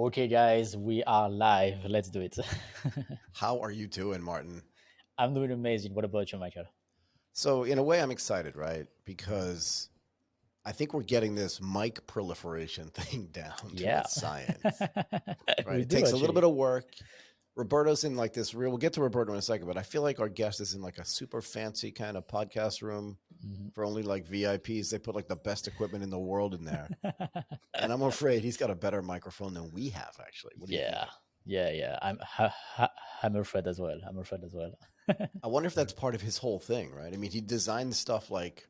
Okay, guys, we are live. Let's do it. How are you doing, Martin? I'm doing amazing. What about you, Michael? So, in a way, I'm excited, right? Because I think we're getting this mic proliferation thing down to Yeah, a science, right? we It do takes a little actually. bit of work. Roberto's in like this real, we'll get to Roberto in a second, but I feel like our guest is in like a super fancy kind of podcast room Mhm. for only like VIPs. They put like the best equipment in the world in there. And I'm afraid he's got a better microphone than we have, actually. What are you Yeah, thinking? yeah. I'm afraid as well. I'm afraid as well. I wonder if that's part of his whole thing, right? I mean, he designed stuff like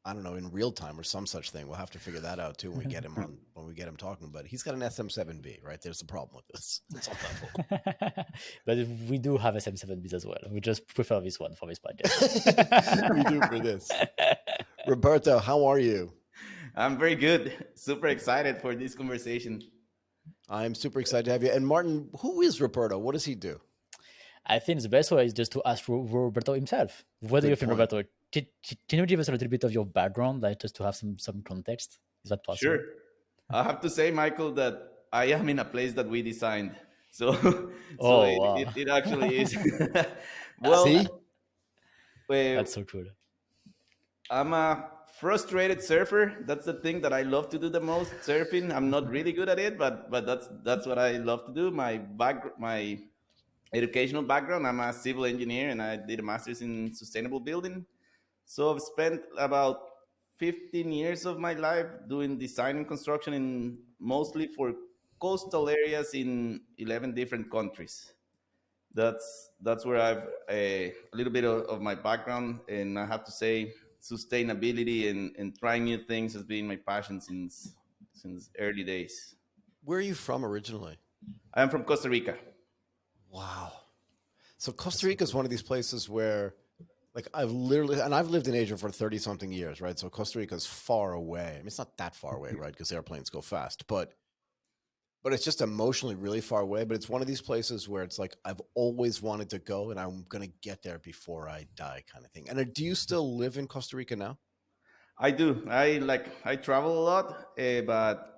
I don't know, in real time or some such thing. We'll have to figure that out too when we get him on when we get him talking. But he's got an SM7B, right? There's the problem with this. It's on level. But we do have SM7Bs as well. We just prefer this one for this podcast. We do for this. Roberto, how are you? I'm very good. Super excited for this conversation. I'm super excited to have you. And Martin, who is Roberto? What does he do? I think the best way is just to ask Roberto himself. What do you Good think, point. Roberto? Can you give us a little bit of your background, like just to have some context? Is that possible? Sure. I have to say, Michael, that I am in a place that we designed. So, so Oh, wow. it actually is. Well, See? That's so cool. I'm a frustrated surfer. That's the thing that I love to do the most. Surfing. I'm not really good at it, but that's what I love to do. My educational background. I'm a civil engineer, and I did a master's in sustainable building. So I've spent about 15 years of my life doing design and construction in mostly for coastal areas in 11 different countries. That's where I've a little bit of my background, and I have to say sustainability and trying new things has been my passion since early days. Where are you from originally? I am from Costa Rica. Wow. So Costa Rica is one of these places where like I've lived in Asia for 30 something years, right? So Costa Rica is far away. I mean, it's not that far away, right? Because airplanes go fast, but it's just emotionally really far away. But it's one of these places where it's like I've always wanted to go, and I'm gonna get there before I die, kind of thing. And do you still live in Costa Rica now? I do. I travel a lot, but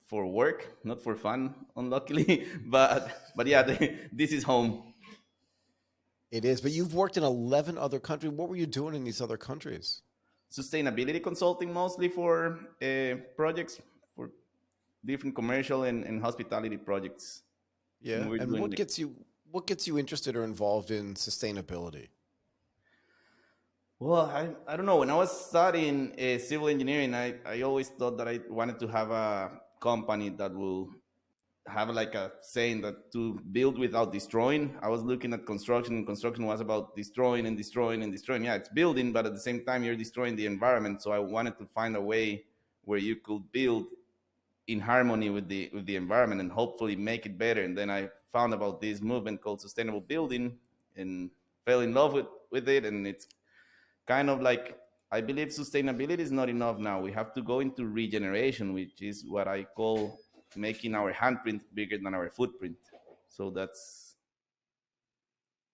for work, not for fun, unluckily. But yeah, this is home. It is, but you've worked in 11 other countries. What were you doing in these other countries? Sustainability consulting mostly for projects for different commercial and hospitality projects. Yeah, And we're and doing what gets you interested or involved in sustainability? well. I don't know. When I was studying civil engineering, I always thought that I wanted to have a company that will have like a saying that to build without destroying. I was looking at construction, and construction was about destroying and destroying and destroying. Yeah, it's building, but at the same time, you're destroying the environment. So I wanted to find a way where you could build in harmony with the environment and hopefully make it better. And then I found about this movement called sustainable building and fell in love with it. And it's kind of like I believe sustainability is not enough now. We have to go into regeneration, which is what I call making our handprint bigger than our footprint. So that's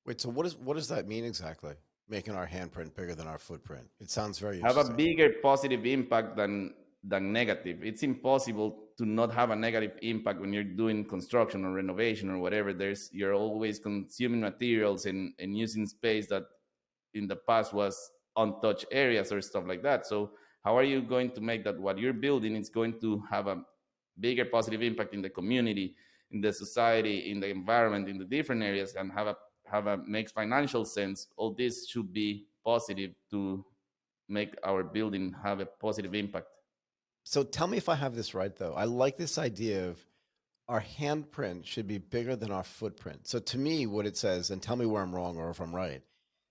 Wait, so what does that mean exactly? Making our handprint bigger than our footprint. It sounds very have a interesting. bigger positive impact than negative. It's impossible to not have a negative impact when you're doing construction or renovation or whatever. You're always consuming materials and using space that in the past was untouched areas or stuff like that. So how are you going to make that what you're building is going to have a bigger positive impact in the community, in the society, in the environment, in the different areas, and have a makes financial sense? All this should be positive to make our building have a positive impact. So tell me if I have this right, though. I like this idea of our handprint should be bigger than our footprint. So to me, what it says, and tell me where I'm wrong or if I'm right,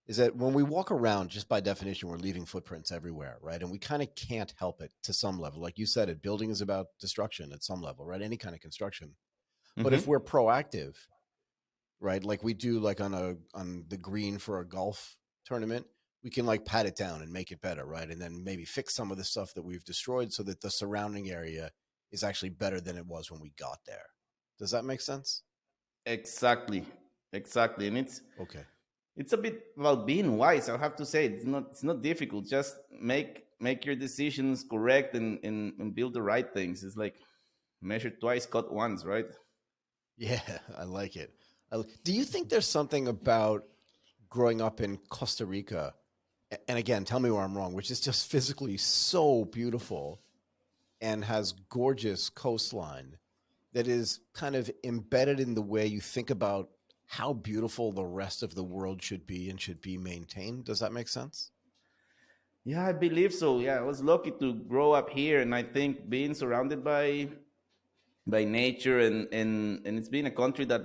is that when we walk around, just by definition, we're leaving footprints everywhere, right? And we kind of can't help it to some level. Like you said, building is about destruction at some level, right? Any kind of construction. But if Mm-hmm. we're proactive, right, like we do like on the green for a golf tournament, we can like pat it down and make it better, right? And then maybe fix some of the stuff that we've destroyed so that the surrounding area is actually better than it was when we got there. Does that make sense? Exactly, exactly, and Okay. it's a bit about being wise. I have to say it's not difficult. Just make your decisions correct and build the right things. It's like measure twice, cut once, right? Yeah, I like it. Do you think there's something about growing up in Costa Rica, and again, tell me where I'm wrong, which is just physically so beautiful and has gorgeous coastline, that is kind of embedded in the way you think about how beautiful the rest of the world should be and should be maintained? Does that make sense? Yeah, I believe so. Yeah, I was lucky to grow up here, and I think being surrounded by nature, and it's been a country that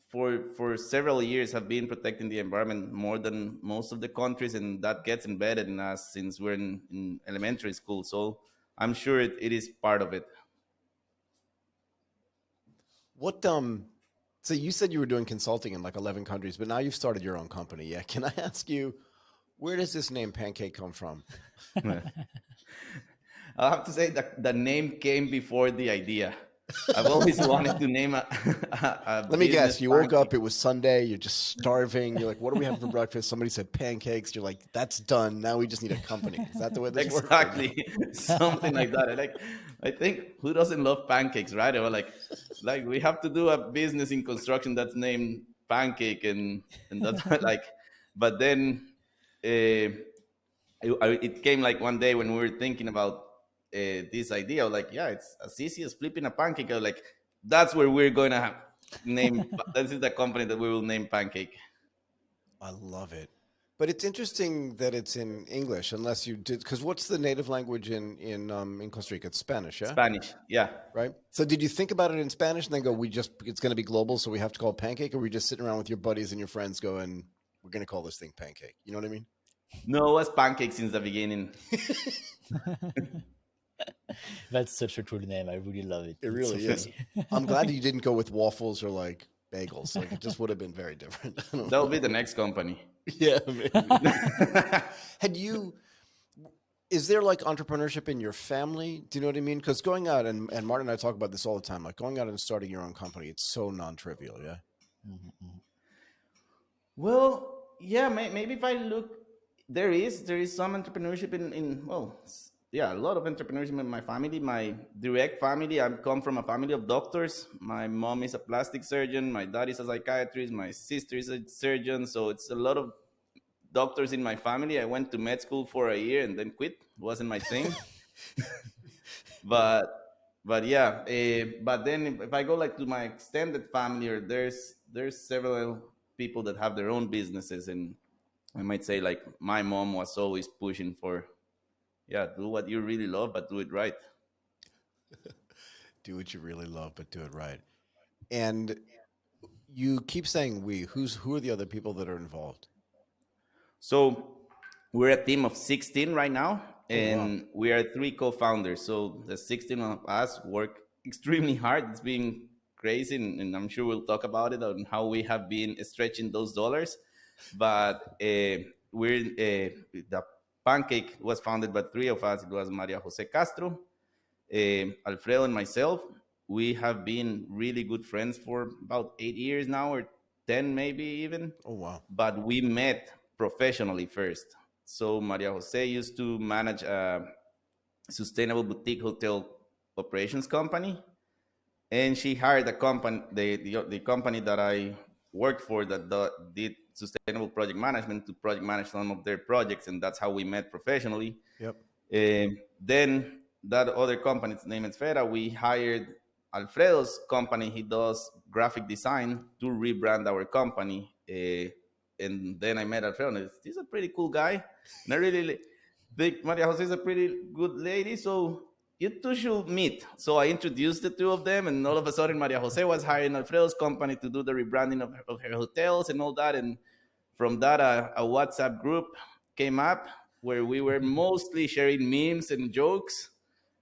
for several years have been protecting the environment more than most of the countries, and that gets embedded in us since we're in elementary school. So I'm sure it is part of it. What so you said you were doing consulting in like 11 countries, but now you've started your own company. Yeah, can I ask you, where does this name Pancake come from? I'll have to say that the name came before the idea. I've always wanted to name a Let me guess, business you woke Pancake. up, it was Sunday, you're just starving, you're like, what are we having for breakfast? Somebody said pancakes, you're like, that's done, now we just need a company. Is that the way this works? Exactly, something like that. I think who doesn't love pancakes, right? Or like we have to do a business in construction that's named Pancake, and that's like. But then it came like one day when we were thinking about this idea. Like, yeah, it's as easy as flipping a pancake. I was like, that's where we're going to have name. This is the company that we will name Pancake. I love it. But it's interesting that it's in English, unless you did, because what's the native language in Costa Rica? It's Spanish, yeah? Spanish, yeah. Right? So did you think about it in Spanish and then go, it's going to be global, so we have to call it Pancake, or were you just sitting around with your buddies and your friends going, we're going to call this thing Pancake? You know what I mean? No, it was Pancake since the beginning. That's such a cool name. I really love it. It It's really so is. funny. I'm glad that you didn't go with waffles or like bagels. Like it just would have been very different. I don't That'll know. be the next company. Yeah, maybe. Had you, is there like entrepreneurship in your family? Do you know what I mean? Because going out, and Martin and I talk about this all the time, like going out and starting your own company, it's so non-trivial, yeah? Mhm. Well, yeah, maybe if I look, there is some entrepreneurship in well, yeah, a lot of entrepreneurship in my family. My direct family, I come from a family of doctors. My mom is a plastic surgeon. My dad is a psychiatrist. My sister is a surgeon. So it's a lot of doctors in my family. I went to med school for a year and then quit. It wasn't my thing. but but yeah, but then if I go like to my extended family, or there's several people that have their own businesses, and I might say like my mom was always pushing for, yeah, do what you really love, but do it right. Do what you really love, but do it right. And you keep saying we. Who are the other people that are involved? So we're a team of 16 right now, Oh, wow. and we are three co-founders. So the 16 of us work extremely hard. It's been crazy, and I'm sure we'll talk about it on how we have been stretching those dollars. But the Pancake was founded by three of us. It was Maria Jose Castro, Alfredo, and myself. We have been really good friends for about 8 years now, or 10 maybe even. Oh, wow. But we met professionally first. So Maria Jose used to manage a sustainable boutique hotel operations company, and she hired a company, the company that I worked for, that did sustainable project management, to project manage some of their projects, and that's how we met professionally. Yep. Then that other company, its name is Fera, we hired Alfredo's company. He does graphic design to rebrand our company. And then I met Alfredo, and he's a pretty cool guy. And I really think Maria Jose is a pretty good lady, so you two should meet. So I introduced the two of them, and all of a sudden Maria Jose was hiring Alfredo's company to do the rebranding of her hotels and all that. And from that, a WhatsApp group came up where we were mostly sharing memes and jokes.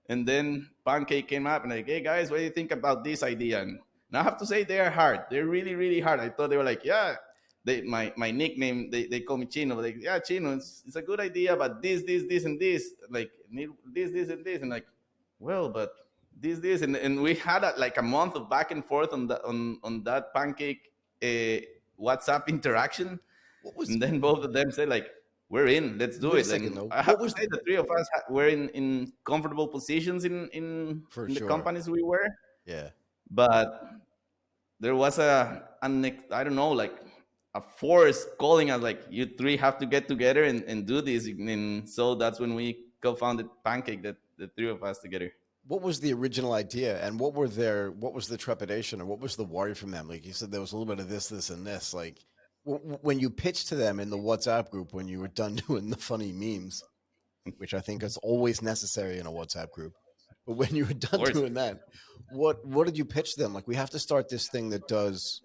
And then Pancake came up and like, hey guys, what do you think about this idea? And I have to say they are hard. They're really, really hard. I thought they were like, yeah, my nickname, they call me Chino. Like, yeah, Chino, it's a good idea, but this, and this, like this, and this, and like, well, but this, and we had like a month of back and forth on that Pancake WhatsApp interaction. What was, And then both of them said like, we're in, let's do wait a it. second And though. I What have to was, say the three of us were in comfortable positions in for the sure. companies we were. Yeah. But there was I don't know, like a force calling us, like, you three have to get together and do this. And so that's when we co-founded Pancake, the three of us together. What was the original idea, and what was the trepidation, or what was the worry from them? Like you said, there was a little bit of this, and this. Like when you pitched to them in the WhatsApp group, when you were done doing the funny memes, which I think is always necessary in a WhatsApp group. But when you were done doing that, what did you pitch to them? Like, we have to start this thing that does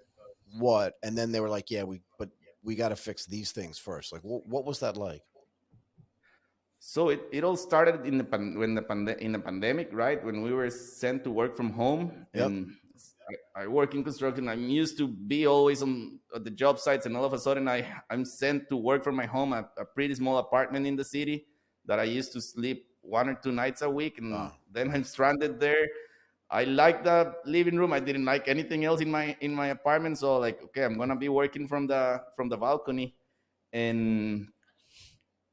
what? And then they were like, yeah, we got to fix these things first. Like, what was that like? So it all started in the pandemic, right? When we were sent to work from home. Yep. And I work in construction. I'm used to be always on the job sites, and all of a sudden I'm sent to work from my home, a pretty small apartment in the city that I used to sleep 1 or 2 nights a week, and then I'm stranded there. I like the living room. I didn't like anything else in my apartment. So like, okay, I'm gonna be working from the balcony, and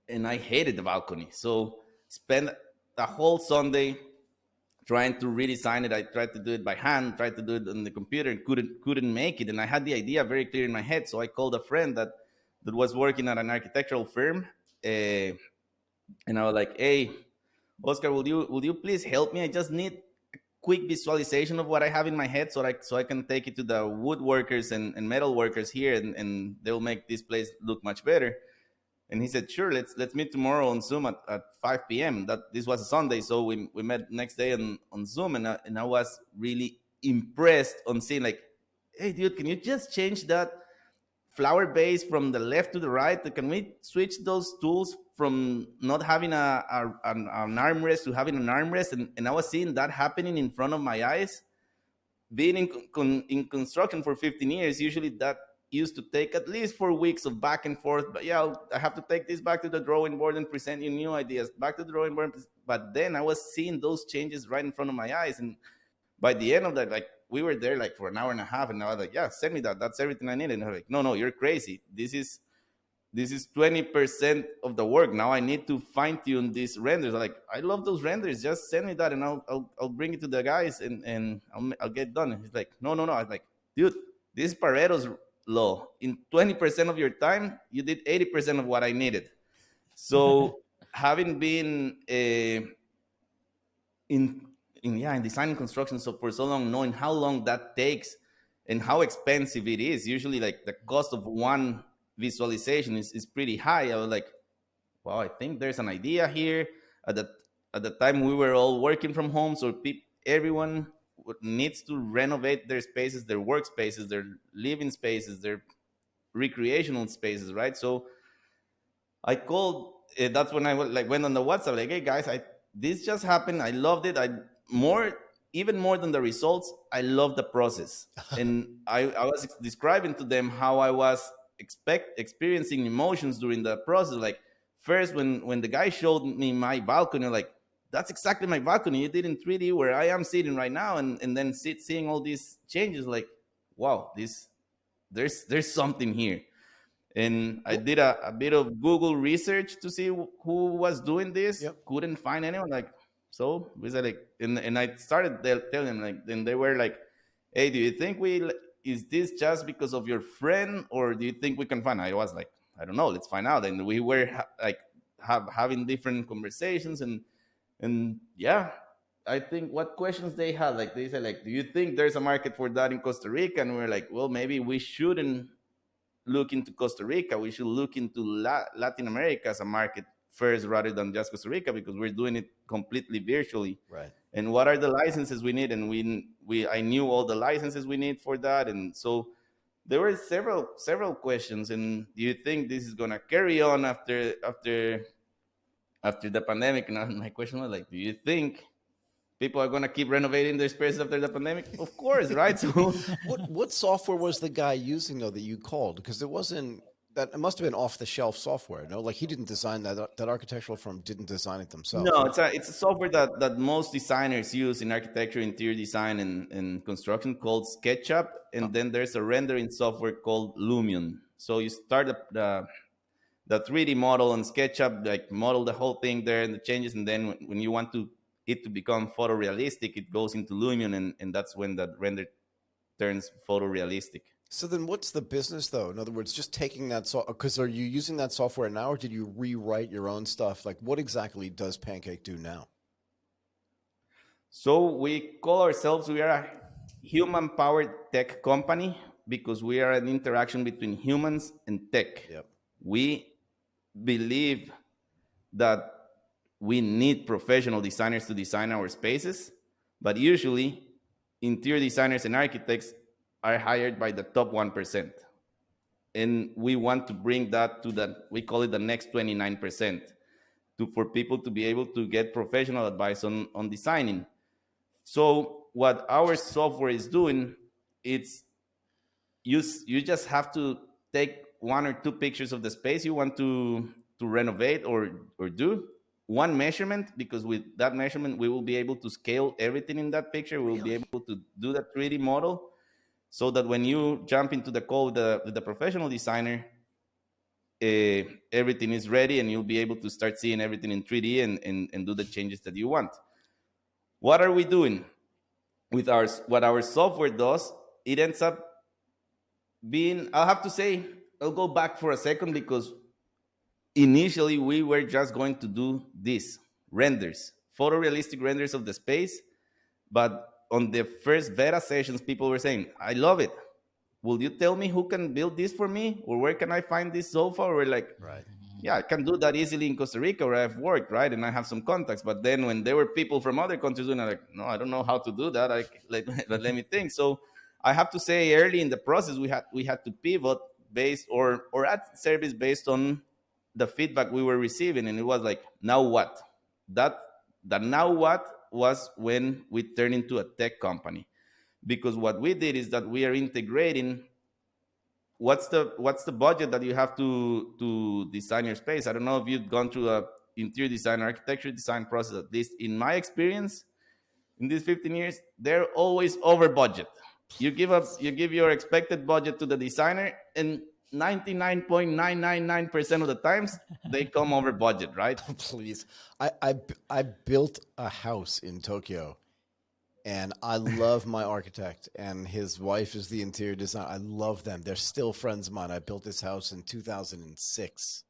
I hated the balcony. So spent the whole Sunday trying to redesign it. I tried to do it by hand, tried to do it on the computer, and couldn't make it. And I had the idea very clear in my head. So I called a friend that was working at an architectural firm, and I was like, "Hey, Oscar, will you please help me? I just need a quick visualization of what I have in my head, so I can take it to the woodworkers and metal workers here, and they'll make this place look much better." And he said, "Sure, let's meet tomorrow on Zoom at 5 p.m. This was a Sunday, so we met next day on Zoom, and I was really impressed on seeing, like, hey, dude, can you just change that flower base from the left to the right? Can we switch those tools from not having an armrest to having an armrest?" And I was seeing that happening in front of my eyes. Being in construction for 15 years, usually that used to take at least 4 weeks of back and forth. But yeah, I have to take this back to the drawing board and present you new ideas, back to the drawing board. But then I was seeing those changes right in front of my eyes. And by the end of that, like, we were there like for an hour and a half, and I was like, "Yeah, send me that. That's everything I need." And they're like, "No, you're crazy. This is 20% of the work. Now I need to fine tune these renders." I'm like, "I love those renders. Just send me that, and I'll bring it to the guys, and I'll get done." And he's like, "No." I was like, "Dude, this is Pareto's law. In 20% of your time, you did 80% of what I needed." So having been in design and construction so for so long, knowing how long that takes and how expensive it is, usually like the cost of one visualization is pretty high. I was like, "Well, I think there's an idea here." At the time, we were all working from home, so everyone needs to renovate their spaces, their workspaces, their living spaces, their recreational spaces, right? So I called. That's when I went on the WhatsApp, like, "Hey guys, this just happened. I loved it. Even more than the results, I love the process." And I was describing to them how I was experiencing emotions during the process. Like, first, when the guy showed me my balcony, like, "That's exactly my balcony. You did in 3D where I am sitting right now." And then seeing all these changes, like, wow, there's something here. And I did a bit of Google research to see who was doing this. Yep. Couldn't find anyone. Like, so we said, like, and I started telling them, like, then they were like, "Hey, do you think is this just because of your friend, or do you think we can find?" I was like, "I don't know. Let's find out." And we were having different conversations, and yeah, I think what questions they had, like, they said, like, "Do you think there's a market for that in Costa Rica?" And we're like, "Well, maybe we shouldn't look into Costa Rica. We should look into Latin America as a market first, rather than just Costa Rica, because we're doing it completely virtually." Right. And what are the licenses we need? And I knew all the licenses we need for that. And so there were several questions. And do you think this is gonna carry on after the pandemic? And my question was like, "Do you think people are gonna keep renovating their spaces after the pandemic?" Of course, right? So What software was the guy using, though, that you called? Because it must have been off the shelf software. No, like, he didn't design that. That architectural firm didn't design it themselves. no, it's a software that most designers use in architecture, interior design, and construction, called SketchUp. And then there's a rendering software called Lumion. So you start the 3D model on SketchUp, like, model the whole thing there and the changes, and then when you want it to become photorealistic, it goes into Lumion, and that's when that render turns photorealistic. So then what's the business though? In other words, just taking that because are you using that software now, or did you rewrite your own stuff? Like what exactly does Pancake do now? So we call ourselves, we are a human powered tech company because we are an interaction between humans and tech. Yep. We believe that we need professional designers to design our spaces, but usually interior designers and architects are hired by the top 1%. And we want to bring that to we call it the next 29%, for people to be able to get professional advice on designing. So what our software is doing, it's you just have to take 1 or 2 pictures of the space you want to renovate or do, one measurement, because with that measurement we will be able to scale everything in that picture. We'll be able to do that 3D model, so that when you jump into the code with the professional designer, everything is ready and you'll be able to start seeing everything in 3D and do the changes that you want. What are we doing with what our software does? It ends up being, I'll have to say, I'll go back for a second, because initially we were just going to do this renders, photorealistic renders of the space. But on the first beta sessions, people were saying, I love it. Will you tell me who can build this for me? Or where can I find this sofa? Or we're like, right, yeah, I can do that easily in Costa Rica where I've worked, right? And I have some contacts. But then when there were people from other countries doing it, I'm like, no, I don't know how to do that. But let me think. So I have to say, early in the process, we had to pivot based or add service based on the feedback we were receiving. And it was like, now what? The now what was when we turned into a tech company. Because what we did is that we are integrating what's the budget that you have to design your space. I don't know if you've gone through a interior design or architecture design process. At least in my experience, in these 15 years, they're always over budget. You give your expected budget to the designer, and 99.999% of the times they come over budget, right? Please. I built a house in Tokyo, and I love my architect, and his wife is the interior designer. I love them. They're still friends of mine. I built this house in 2006.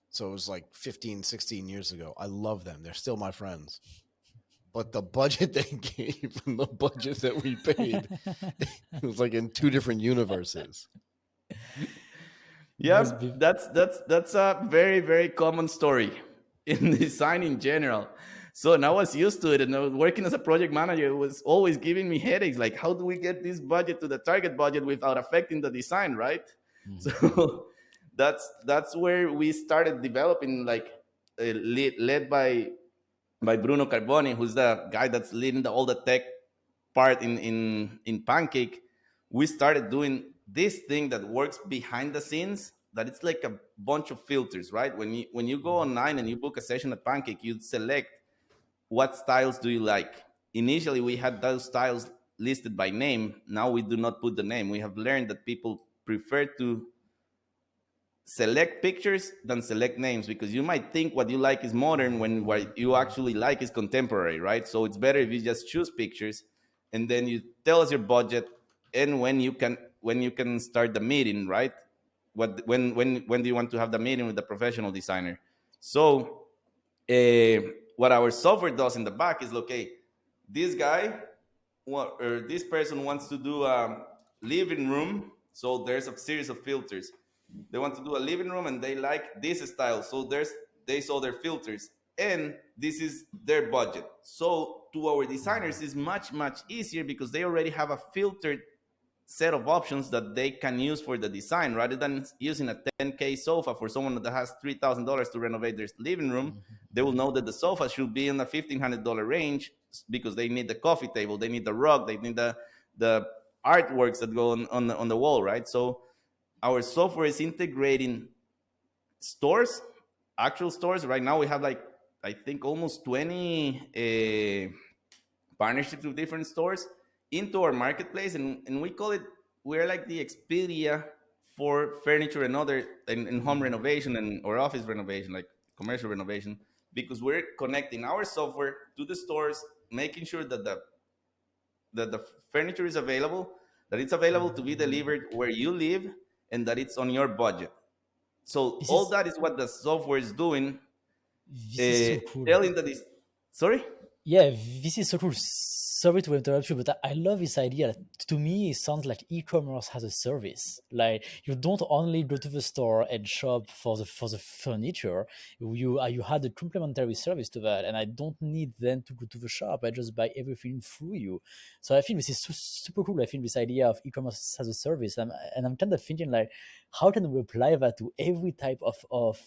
So it was like 15, 16 years ago. I love them. They're still my friends. But the budget they gave and the budget that we paid, it was like in 2 different universes. Yeah, that's a very, very common story in design in general. So now I was used to it, and I was working as a project manager. It was always giving me headaches. Like, how do we get this budget to the target budget without affecting the design, right? Mm-hmm. So that's where we started developing, like led by Bruno Carboni, who's the guy that's leading all the tech part in Pancake. We started doing this thing that works behind the scenes, that it's like a bunch of filters, right? When you go online and you book a session at Pancake, you select what styles do you like. Initially, we had those styles listed by name. Now we do not put the name. We have learned that people prefer to select pictures than select names, because you might think what you like is modern when what you actually like is contemporary, right? So it's better if you just choose pictures, and then you tell us your budget and when you can start the meeting, right? When do you want to have the meeting with the professional designer? So what our software does in the back is, okay, this guy or this person wants to do a living room. So there's a series of filters. They want to do a living room and they like this style. So they saw their filters, and this is their budget. So to our designers, it's much, much easier because they already have a filtered set of options that they can use for the design, rather than using a $10K sofa for someone that has $3,000 to renovate their living room. They will know that the sofa should be in the $1,500 range because they need the coffee table, they need the rug, they need the artworks that go on the wall, right? So our software is integrating stores, actual stores. Right now we have like, I think almost 20 partnerships with different stores into our marketplace, and we call it, we're like the Expedia for furniture and other and home renovation or office renovation, like commercial renovation, because we're connecting our software to the stores, making sure that the furniture is available, that it's available to be delivered where you live, and that it's on your budget. So This all is that is what the software is doing, this is so cool. telling that this. Sorry. Yeah, this is so cool. Sorry to interrupt you, but I love this idea. To me, it sounds like e-commerce has a service. Like you don't only go to the store and shop for the furniture. You had a complementary service to that, and I don't need then to go to the shop. I just buy everything through you. So I think this is super cool. I think this idea of e-commerce as a service, and I'm kind of thinking like, how can we apply that to every type of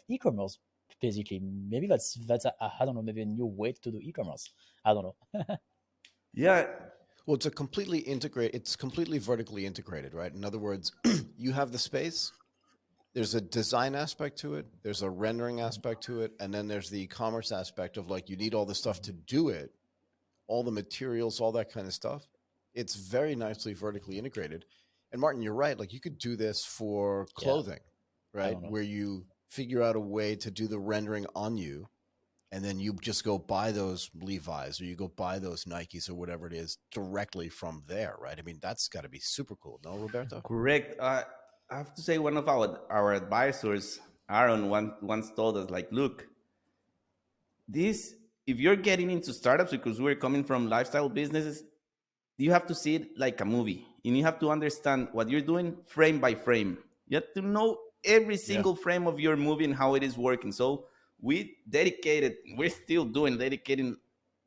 e-commerce? Basically, maybe that's I don't know, maybe a new way to do e-commerce. I don't know. Yeah. Well, it's completely vertically integrated, right? In other words, you have the space, there's a design aspect to it, there's a rendering aspect to it, and then there's the e-commerce aspect of like you need all the stuff to do it, all the materials, all that kind of stuff. It's very nicely vertically integrated. And Martin, you're right. Like you could do this for clothing, right? Where you figure out a way to do the rendering on you, and then you just go buy those Levi's or you go buy those Nikes or whatever it is directly from there, right? I mean, that's got to be super cool, no, Roberto? Correct. I have to say, one of our advisors, Aaron, once told us, like, look, this, if you're getting into startups, because we're coming from lifestyle businesses, you have to see it like a movie, and you have to understand what you're doing frame by frame. You have to know every single frame of your movie and how it is working. So we're still dedicating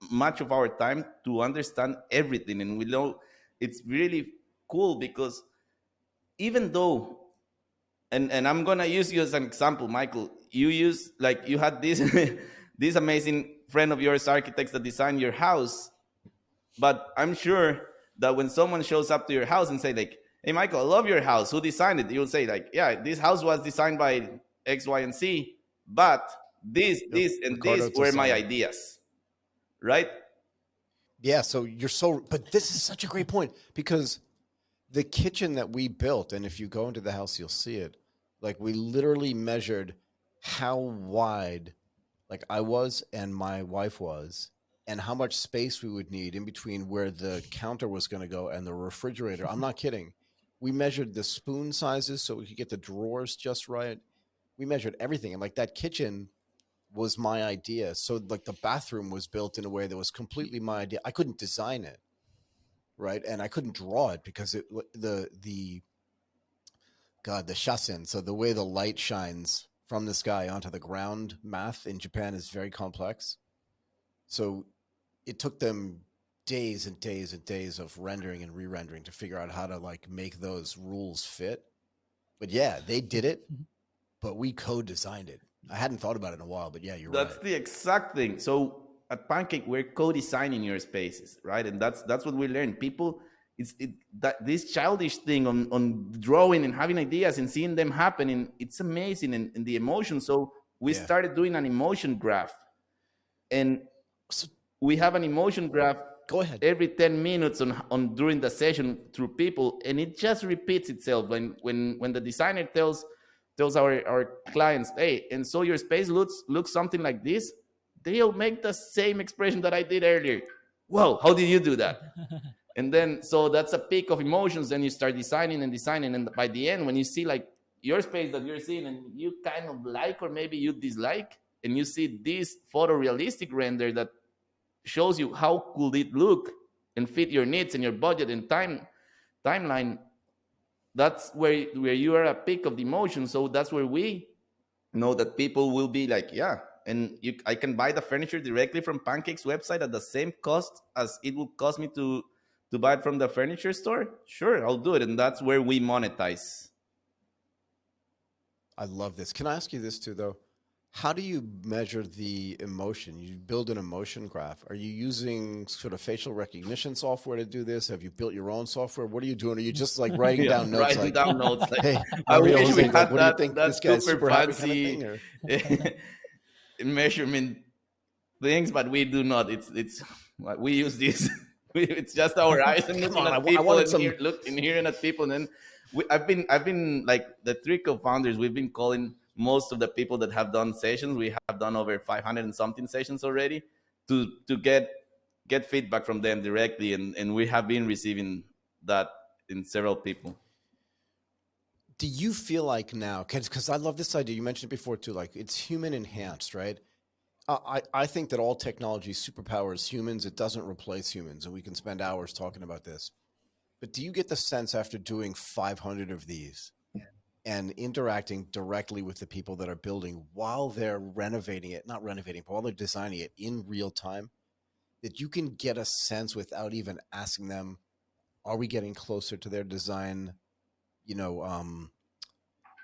much of our time to understand everything. And we know it's really cool because even though, and I'm going to use you as an example, Michael, you had this, this amazing friend of yours, architects that designed your house. But I'm sure that when someone shows up to your house and say like, hey, Michael, I love your house. Who designed it? You'll say like, yeah, this house was designed by X, Y, and Z, but this, and Ricardo this were my Tassano. ideas, right? Yeah, but this is such a great point because the kitchen that we built, and if you go into the house, you'll see it, like we literally measured how wide like I was and my wife was, and how much space we would need in between where the counter was going to go and the refrigerator. I'm not kidding. We measured the spoon sizes so we could get the drawers just right. We measured everything. And like that kitchen was my idea. So like the bathroom was built in a way that was completely my idea. I couldn't design it, right? And I couldn't draw it because the shasen, so the way the light shines from the sky onto the ground math in Japan is very complex. So it took them days and days and days of rendering and re-rendering to figure out how to like make those rules fit. But yeah, they did it, but we co-designed it. I hadn't thought about it in a while, but yeah, you're right. That's the exact thing. So at Pancake, we're co-designing your spaces, right? And that's what we learn. People, that this childish thing on drawing and having ideas and seeing them happening, it's amazing, and the emotion. So we started doing an emotion graph, and we have an emotion graph. Go ahead. Every 10 minutes on during the session through people, and it just repeats itself. When the designer tells our clients, hey, and so your space looks something like this, they'll make the same expression that I did earlier. Whoa, how did you do that? And then, so that's a peak of emotions. Then you start designing, and by the end, when you see like your space that you're seeing and you kind of like, or maybe you dislike, and you see this photorealistic render that shows you how could it look and fit your needs and your budget and timeline, that's where you are at peak of the emotion. So that's where we know that people will be like, yeah, and I can buy the furniture directly from Pancake's website at the same cost as it would cost me to buy it from the furniture store. Sure, I'll do it. And that's where we monetize. I love this. Can I ask you this too, though? How do you measure the emotion? You build an emotion graph. Are you using sort of facial recognition software to do this? Have you built your own software? What are you doing? Are you just like writing down notes? Writing down notes. Like, hey, I wish we had what do you think? This guy's super fancy happy kind of measurement things, but we do not. It's we use this. It's just our eyes and looking at people and hearing at people. And then I've been like the three co-founders. We've been calling most of the people that have done sessions. We have done over 500 and something sessions already to get feedback from them directly, and we have been receiving that in several people. Do you feel like now, because I love this idea, you mentioned it before too, like it's human enhanced, right? I think that all technology superpowers humans. It doesn't replace humans, and we can spend hours talking about this. But do you get the sense after doing 500 of these and interacting directly with the people that are building while they're renovating it, not renovating, but while they're designing it in real time, that you can get a sense without even asking them, are we getting closer to their design,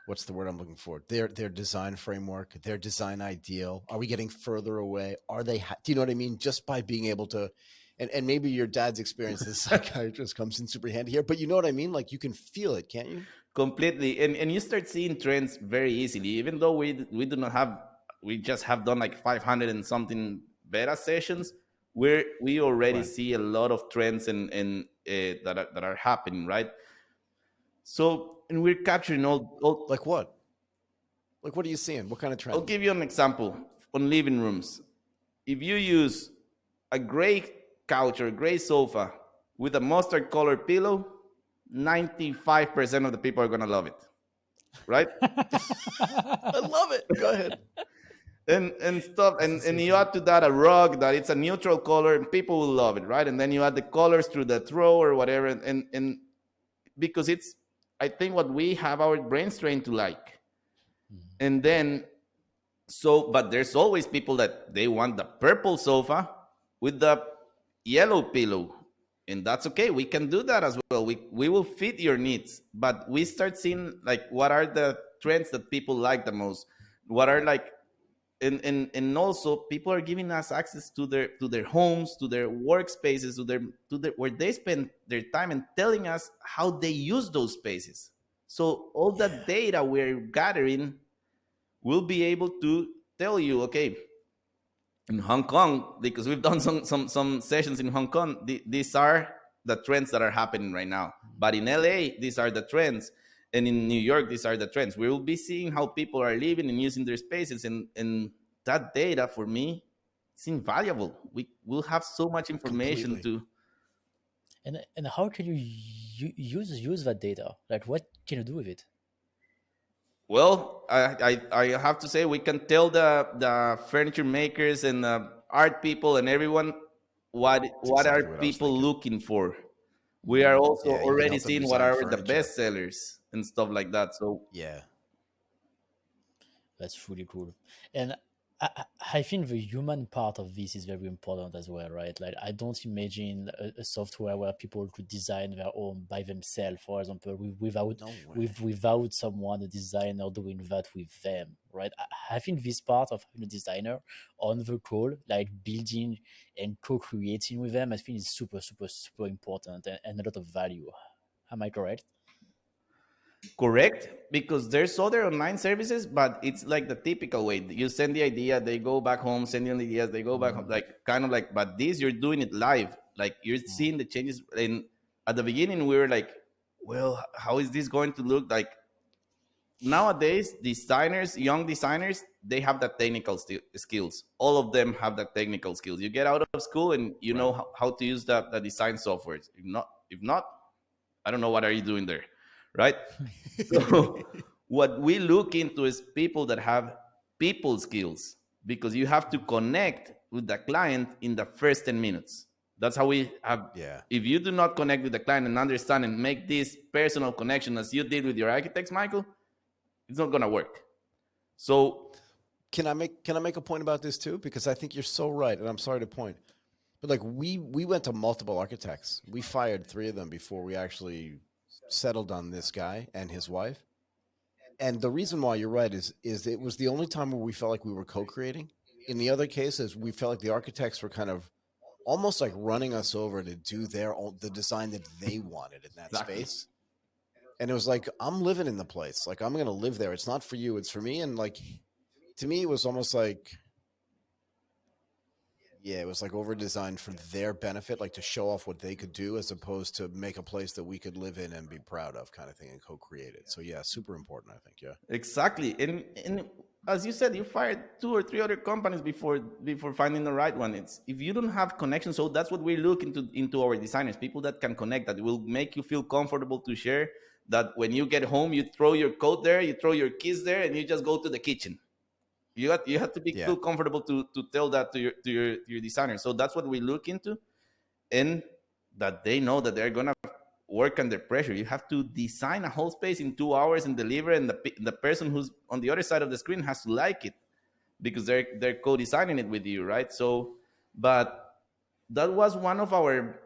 what's the word I'm looking for? Their design framework, their design ideal. Are we getting further away? Are they? Do you know what I mean? Just by being able to, and maybe your dad's experience as a psychiatrist comes in super handy here. But you know what I mean? Like you can feel it, can't you? Completely, and you start seeing trends very easily. Even though we do not have, we just have done like 500 and something beta sessions, where we already Right. see a lot of trends and that are happening, right? So, and we're capturing all. Like what? Like what are you seeing? What kind of trends? I'll give you an example on living rooms. If you use a gray couch or a gray sofa with a mustard colored pillow, 95% of the people are gonna love it, right? I love it. Go ahead. And stuff, and you add to that a rug that it's a neutral color, and people will love it, right? And then you add the colors through the throw or whatever, and because it's, I think what we have our brains trained to like. And then, so, but there's always people that they want the purple sofa with the yellow pillow, and that's okay. We can do that as well. We will fit your needs, but we start seeing like what are the trends that people like the most, what are like, and also people are giving us access to their homes, to their workspaces, to their where they spend their time, and telling us how they use those spaces. So all that data we're gathering will be able to tell you, okay, in Hong Kong, because we've done some sessions in Hong Kong, these are the trends that are happening right now. But in LA, these are the trends. And in New York, these are the trends. We will be seeing how people are living and using their spaces. And that data, for me, it's invaluable. We will have so much information Completely. to. And how can you use that data? Like, what can you do with it? Well, I have to say we can tell the furniture makers and the art people and everyone what That's are exactly what I was people thinking. looking for. We are also Yeah, you can already help them seeing what design are the furniture. best sellers and stuff like that. So Yeah. That's really cool. And I think the human part of this is very important as well, right? Like, I don't imagine a software where people could design their own by themselves, for example, without No way. without someone, a designer, doing that with them, right? I think this part of having a designer on the call, like building and co-creating with them, I think is super, super, super important, and a lot of value. Am I correct? correct, because there's other online services, but it's like the typical way. You send the idea, they go back home, send you the ideas, they go back home, like kind of like. But this, you're doing it live, like you're seeing the changes. And at the beginning, we were like, well, how is this going to look like? Nowadays, designers, young designers, they have the technical skills. All of them have the technical skills. You get out of school and you Right. know how to use the design softwares. If not, I don't know what are you doing there, right? So what we look into is people that have people skills, because you have to connect with the client in the first 10 minutes. That's how we have. Yeah. If you do not connect with the client and understand and make this personal connection as you did with your architects, Michael, it's not gonna work. So Can I make a point about this too? Because I think you're so right, and I'm sorry to point, but like we went to multiple architects. We fired 3 of them before we actually settled on this guy and his wife. And the reason why you're right is it was the only time where we felt like we were co-creating. In the other cases, we felt like the architects were kind of almost like running us over to do the design that they wanted in that exactly. space. And it was like, I'm living in the place. Like, I'm going to live there. It's not for you. It's for me. And like, to me, it was almost like, yeah, it was like over designed for their benefit, like to show off what they could do as opposed to make a place that we could live in and be proud of kind of thing and co-create it. So yeah, super important, I think. Yeah. Exactly. And as you said, you fired 2 or 3 other companies before finding the right one. It's if you don't have connections. So that's what we look into our designers, people that can connect, that will make you feel comfortable to share. That when you get home, you throw your coat there, you throw your keys there, and you just go to the kitchen. You have to feel comfortable to tell that to your designer. So that's what we look into, and that they know that they're gonna work under pressure. You have to design a whole space in 2 hours and deliver, and the person who's on the other side of the screen has to like it, because they're co-designing it with you, right? So, but that was one of our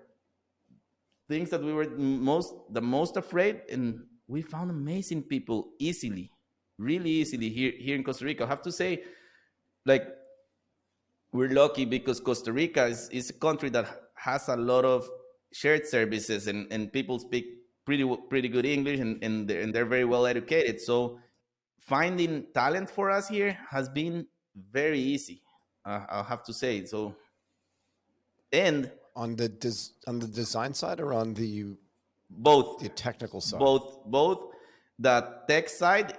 things that we were the most afraid, and we found amazing people easily, really easily here in Costa Rica. I have to say, like, we're lucky because Costa Rica is a country that has a lot of shared services, and people speak pretty good English, and they're very well educated. So finding talent for us here has been very easy. I'll have to say so. And on the design side, or on the both, the technical side? Both. The tech side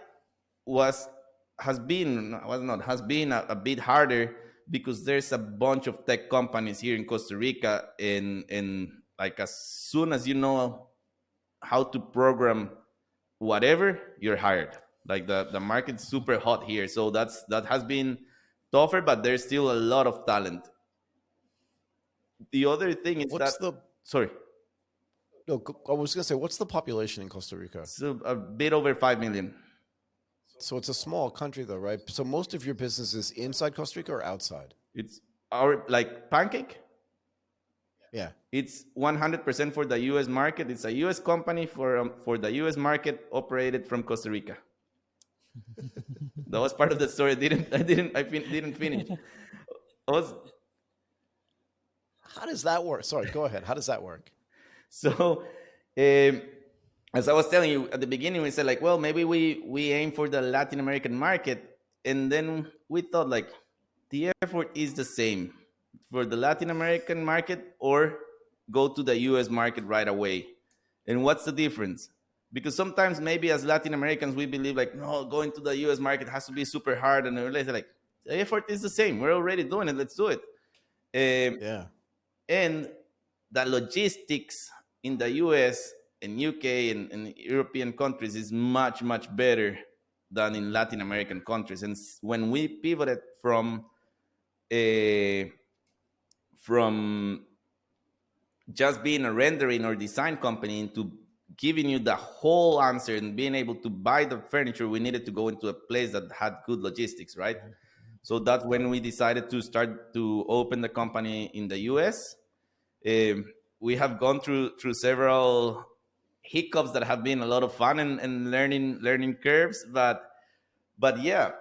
has been a bit harder, because there's a bunch of tech companies here in Costa Rica, and like, as soon as you know how to program whatever, you're hired. Like, the market's super hot here, so that has been tougher, but there's still a lot of talent. The other thing is sorry. No, I was going to say, what's the population in Costa Rica? It's a bit over 5 million. So it's a small country, though, right? So most of your business is inside Costa Rica or outside? It's like Pancake. Yeah. It's 100% for the U.S. market. It's a U.S. company for the U.S. market, operated from Costa Rica. That was part of the story. I didn't finish. How does that work? Sorry, go ahead. How does that work? So, as I was telling you at the beginning, we said, like, well, maybe we aim for the Latin American market, and then we thought, like, the effort is the same for the Latin American market, or go to the US market right away. And what's the difference? Because sometimes maybe as Latin Americans, we believe, like, no, going to the US market has to be super hard, and we're like, the effort is the same. We're already doing it. Let's do it. Yeah. And the logistics in the US and UK and European countries is much, much better than in Latin American countries. And when we pivoted from just being a rendering or design company into giving you the whole answer and being able to buy the furniture, we needed to go into a place that had good logistics, right? So that's when we decided to start to open the company in the US. We have gone through several hiccups that have been a lot of fun and learning curves, but yeah.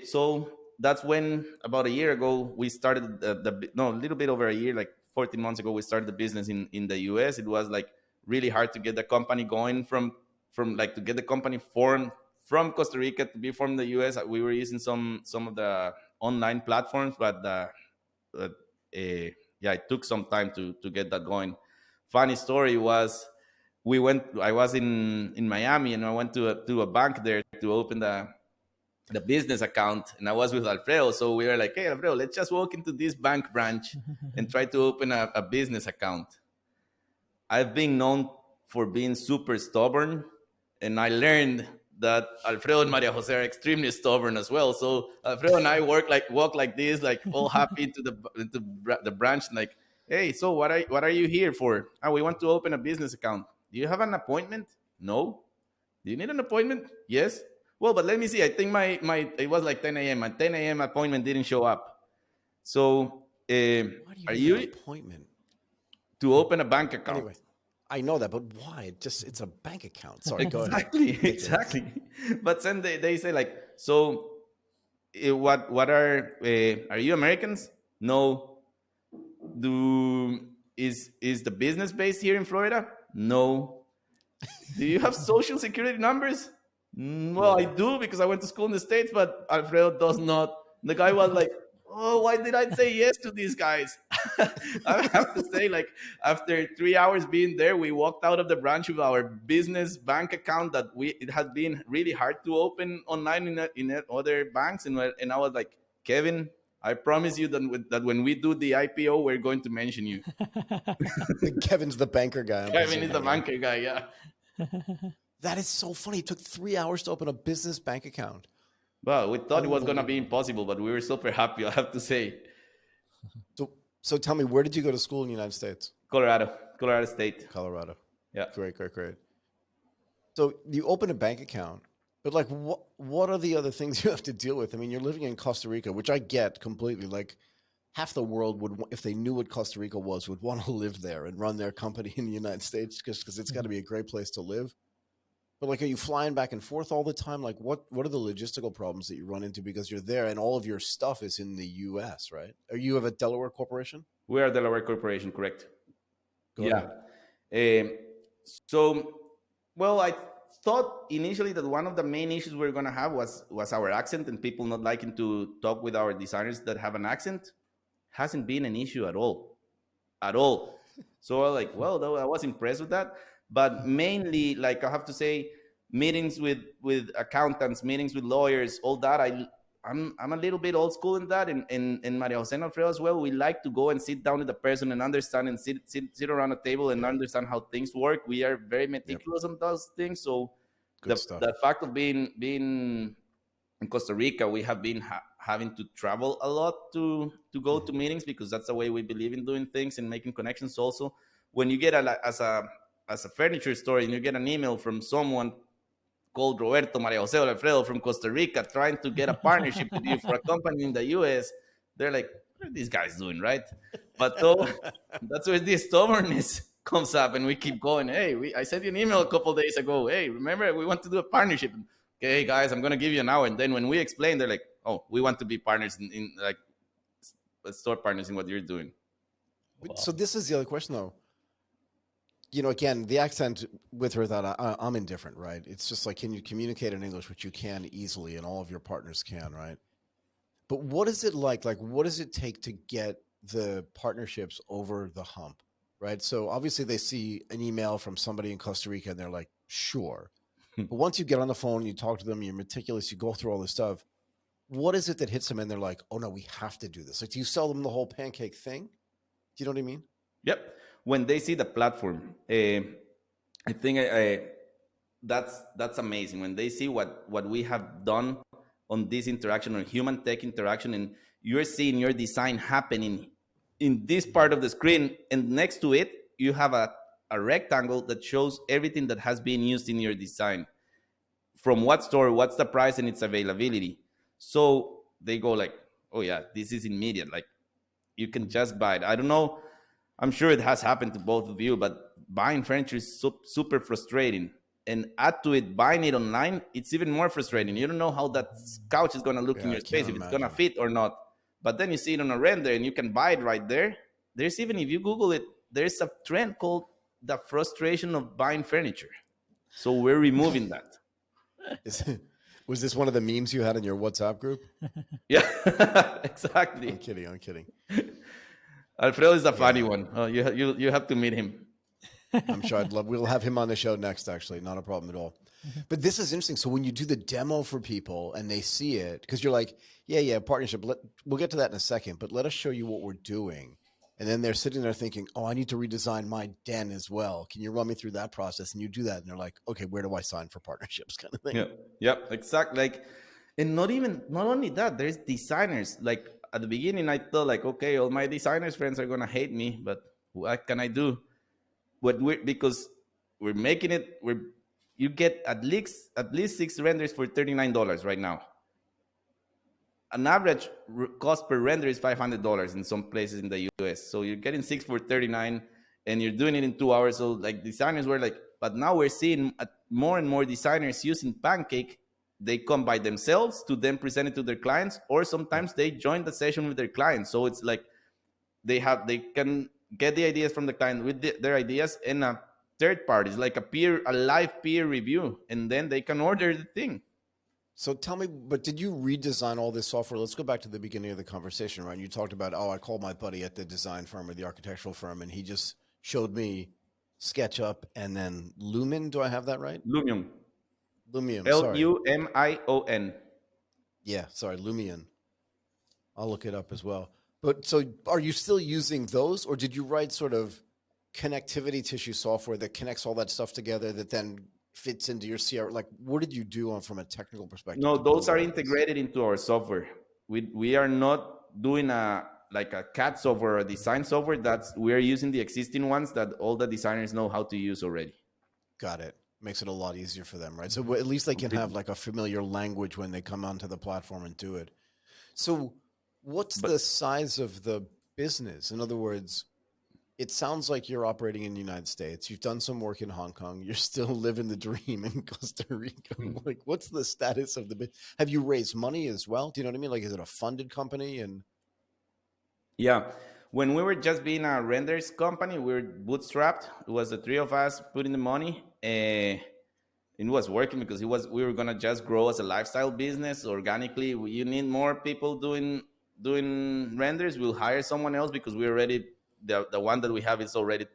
So that's when, about a year ago, we started a little bit over a year, like 14 months ago, we started the business in the US. It was like really hard to get the company going from like, to get the company formed from Costa Rica to be formed in the US. We were using some of the online platforms, but yeah, it took some time to get that going. Funny story was, I was in Miami, and I went to a bank there to open the business account, and I was with Alfredo. So we were like, hey, Alfredo, let's just walk into this bank branch and try to open a business account. I've been known for being super stubborn, and I learned that Alfredo and Maria Jose are extremely stubborn as well. So Alfredo and I walk like this, like all happy into the branch, like, hey, so what are you here for? Oh, we want to open a business account. Do you have an appointment? No. Do you need an appointment? Yes. Well, but let me see. I think my it was like 10 a.m. My 10 a.m. appointment didn't show up. So are you an appointment to open a bank account? Anyway, I know that, but why? It's a bank account. Sorry, go ahead. Exactly. But then they say, like, so what are you Americans? No. Is the business based here in Florida? No. Do you have social security numbers? Well, I do, because I went to school in the States, but Alfredo does not. The guy was like, oh, why did I say yes to these guys? I have to say, like, after 3 hours being there, we walked out of the branch with our business bank account that it had been really hard to open online in other banks. And I was like, Kevin, I promise you that when we do the IPO, we're going to mention you. Kevin's the banker guy. Kevin is the banker guy, yeah. That is so funny. It took 3 hours to open a business bank account. Well, we thought it was going to be impossible, but we were super happy, I have to say. So tell me, where did you go to school in the United States? Colorado State. Colorado. Yeah. Great. So you open a bank account, but like, what are the other things you have to deal with? I mean, you're living in Costa Rica, which I get completely. Like, half the world would, if they knew what Costa Rica was, would want to live there and run their company in the United States because it's got to be a great place to live. But like, are you flying back and forth all the time? Like, what are the logistical problems that you run into because you're there and all of your stuff is in the U.S., right? Are you have a Delaware corporation? We are a Delaware corporation, correct? Go yeah. Well, I thought initially that one of the main issues we were going to have was our accent and people not liking to talk with our designers that have an accent. Hasn't been an issue at all. So I was like, well, I was impressed with that. But mainly, like, I have to say, meetings with accountants, meetings with lawyers, all that. I'm a little bit old school in that. And Maria Jose and Alfredo as well. We like to go and sit down with the person and understand and sit around a table and understand how things work. We are very meticulous on those things. So the fact of being in Costa Rica, we have been having to travel a lot to go to meetings because that's the way we believe in doing things and making connections. Also, when you get as a furniture store and you get an email from someone called Roberto, Maria Jose, or Alfredo from Costa Rica trying to get a partnership with you for a company in the US, they're like, what are these guys doing, right? But so that's where the stubbornness comes up and we keep going. Hey, I sent you an email a couple of days ago. Hey, remember, we want to do a partnership. Okay, guys, I'm going to give you an hour. And then when we explain, they're like, oh, we want to be partners in like store partners in what you're doing. Wow. So this is the other question, though. You know, again, the accent with her that I'm indifferent, right? It's just like, can you communicate in English, which you can easily, and all of your partners can, right? But what is it like? Like, what does it take to get the partnerships over the hump, right? So obviously they see an email from somebody in Costa Rica and they're like, sure. But once you get on the phone, you talk to them, you're meticulous, you go through all this stuff. What is it that hits them and they're like, oh no, we have to do this? Like, do you sell them the whole Pancake thing? Do you know what I mean? Yep. When they see the platform, I think that's amazing. When they see what we have done on this interaction, on human tech interaction, and you're seeing your design happening in this part of the screen, and next to it, you have a rectangle that shows everything that has been used in your design. From what store, what's the price, and its availability. So they go like, oh yeah, this is immediate. Like, you can just buy it. I don't know. I'm sure it has happened to both of you, but buying furniture is super frustrating. And add to it, buying it online, it's even more frustrating. You don't know how that couch is going to look in your space, if it's going to fit or not. But then you see it on a render and you can buy it right there. There's even, if you Google it, there's a trend called the frustration of buying furniture. So we're removing that. Was this one of the memes you had in your WhatsApp group? Yeah, exactly. I'm kidding. Alfredo is a funny one. Oh, you have to meet him. I'm sure I'd love. We'll have him on the show next. Actually, not a problem at all. But this is interesting. So when you do the demo for people and they see it, because you're like, yeah, partnership. We'll get to that in a second. But let us show you what we're doing. And then they're sitting there thinking, oh, I need to redesign my den as well. Can you run me through that process? And you do that, and they're like, okay, where do I sign for partnerships, kind of thing. Yep, exactly. Like, and not only that. There's designers. Like, at the beginning, I thought like, okay, all my designers friends are gonna hate me, but what can I do? Because we're making it. You get at least 6 renders for $39 right now. An average cost per render is $500 in some places in the US. So you're getting 6 for $39, and you're doing it in 2 hours. So like, designers were like, but now we're seeing more and more designers using Pancake. They come by themselves to then present it to their clients, or sometimes they join the session with their clients. So it's like they can get the ideas from the client with their ideas and a third party, like a live peer review, and then they can order the thing. So tell me, but did you redesign all this software? Let's go back to the beginning of the conversation, right? You talked about, I called my buddy at the design firm or the architectural firm, and he just showed me SketchUp and then Lumen. Do I have that right? Lumion. Lumion, sorry. Lumion. Yeah, sorry, Lumion. I'll look it up as well. But so are you still using those, or did you write sort of connectivity tissue software that connects all that stuff together that then fits into your CR? Like, what did you do from a technical perspective? No, to build those are all this? integrated into our software. We are not doing a CAD software or a design software. We are using the existing ones that all the designers know how to use already. Got it. Makes it a lot easier for them, right? So at least they can have like a familiar language when they come onto the platform and do it. So what's the size of the business? In other words, it sounds like you're operating in the United States. You've done some work in Hong Kong. You're still living the dream in Costa Rica. Like, what's the status of the business? Have you raised money as well? Do you know what I mean? Like, is it a funded company? And yeah, when we were just being a renders company, we were bootstrapped. It was the three of us putting the money. It was working because we were gonna just grow as a lifestyle business organically. You need more people doing renders. We'll hire someone else because we already the one that we have is already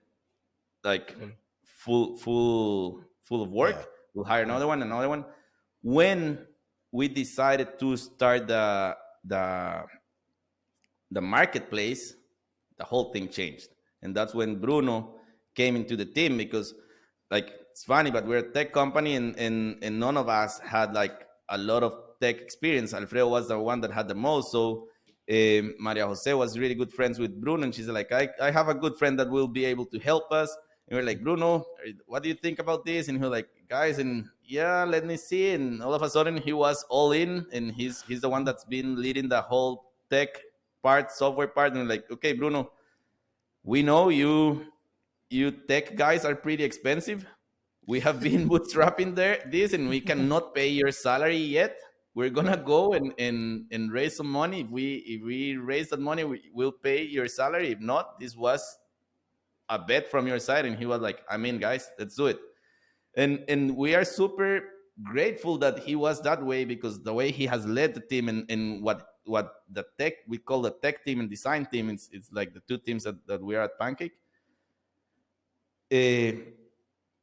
like full of work. Yeah. We'll hire another one. When we decided to start the marketplace, the whole thing changed, and that's when Bruno came into the team because, like, it's funny, but we're a tech company and none of us had like a lot of tech experience. Alfredo was the one that had the most. So Maria Jose was really good friends with Bruno, and she's like, I have a good friend that will be able to help us. And we're like, Bruno, what do you think about this? And he was like, guys, and yeah, let me see. And all of a sudden he was all in, and he's the one that's been leading the whole tech part, software part. And we're like, okay, Bruno, we know you tech guys are pretty expensive. We have been bootstrapping this, and we cannot pay your salary yet. We're gonna go and raise some money. If we raise that money, we'll pay your salary. If not, this was a bet from your side. And he was like, I mean, guys, let's do it. And we are super grateful that he was that way, because the way he has led the team and what the tech, we call the tech team and design team, it's like the two teams that we are at Pancake.